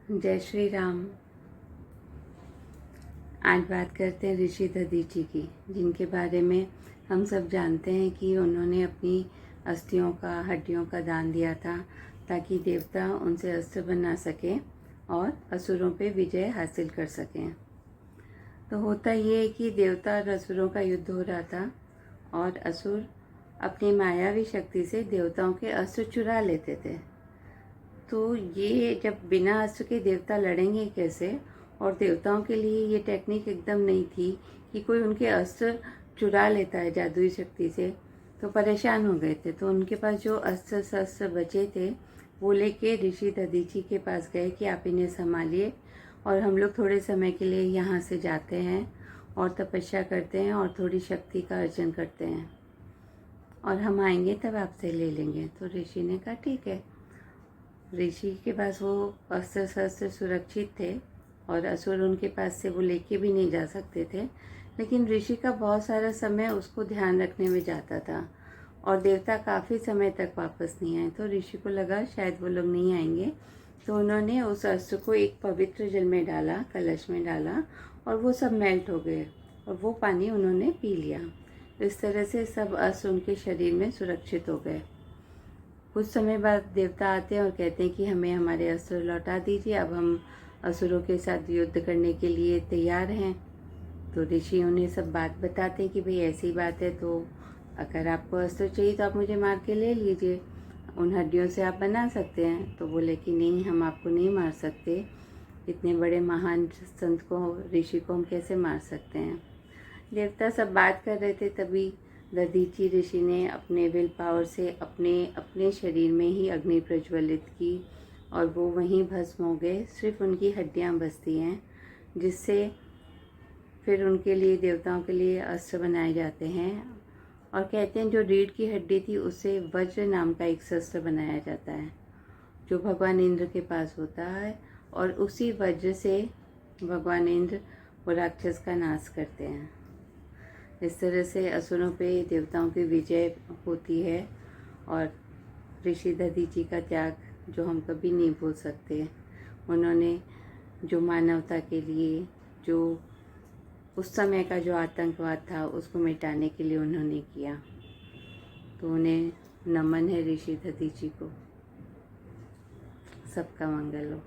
जय श्री राम। आज बात करते हैं ऋषि दधीची की, जिनके बारे में हम सब जानते हैं कि उन्होंने अपनी अस्थियों का, हड्डियों का दान दिया था ताकि देवता उनसे अस्त्र बना सकें और असुरों पे विजय हासिल कर सकें। तो होता ये है कि देवता और असुरों का युद्ध हो रहा था और असुर अपनी मायावी शक्ति से देवताओं के अस्त्र चुरा लेते थे। तो ये जब बिना अस्त्र के देवता लड़ेंगे कैसे, और देवताओं के लिए ये टेक्निक एकदम नहीं थी कि कोई उनके अस्त्र चुरा लेता है जादुई शक्ति से, तो परेशान हो गए थे। तो उनके पास जो अस्त्र शस्त्र बचे थे वो लेके ऋषि दधीची के पास गए कि आप इन्हें संभालिए और हम लोग थोड़े समय के लिए यहाँ से जाते हैं और तपस्या करते हैं और थोड़ी शक्ति का अर्जन करते हैं और हम आएंगे तब आपसे ले लेंगे। तो ऋषि ने कहा ठीक है। ऋषि के पास वो अस्त्र शस्त्र सुरक्षित थे और असुर उनके पास से वो लेके भी नहीं जा सकते थे, लेकिन ऋषि का बहुत सारा समय उसको ध्यान रखने में जाता था और देवता काफ़ी समय तक वापस नहीं आए। तो ऋषि को लगा शायद वो लोग नहीं आएंगे, तो उन्होंने उस अस्त्र को एक पवित्र जल में डाला, कलश में डाला और वो सब मेल्ट हो गए और वो पानी उन्होंने पी लिया। इस तरह से सब अस्त्र उनके शरीर में सुरक्षित हो गए। कुछ समय बाद देवता आते हैं और कहते हैं कि हमें हमारे अस्त्र लौटा दीजिए, अब हम असुरों के साथ युद्ध करने के लिए तैयार हैं। तो ऋषि उन्हें सब बात बताते हैं कि भाई ऐसी बात है, तो अगर आपको अस्त्र चाहिए तो आप मुझे मार के ले लीजिए, उन हड्डियों से आप बना सकते हैं। तो बोले कि नहीं, हम आपको नहीं मार सकते, इतने बड़े महान संत को, ऋषि को हम कैसे मार सकते हैं। देवता सब बात कर रहे थे, तभी दधीची ऋषि ने अपने विल पावर से अपने शरीर में ही अग्नि प्रज्वलित की और वो वहीं भस्म हो गए। सिर्फ उनकी हड्डियां बचती हैं, जिससे फिर उनके लिए, देवताओं के लिए अस्त्र बनाए जाते हैं। और कहते हैं जो रीढ़ की हड्डी थी उससे वज्र नाम का एक शस्त्र बनाया जाता है जो भगवान इंद्र के पास होता है, और उसी वज्र से भगवान इंद्र वो राक्षस का नाश करते हैं। इस तरह से असुरों पे देवताओं की विजय होती है और ऋषि दधीची का त्याग जो हम कभी नहीं भूल सकते। उन्होंने जो मानवता के लिए, जो उस समय का जो आतंकवाद था उसको मिटाने के लिए उन्होंने किया, तो उन्हें नमन है ऋषि दधीची को। सबका मंगल हो।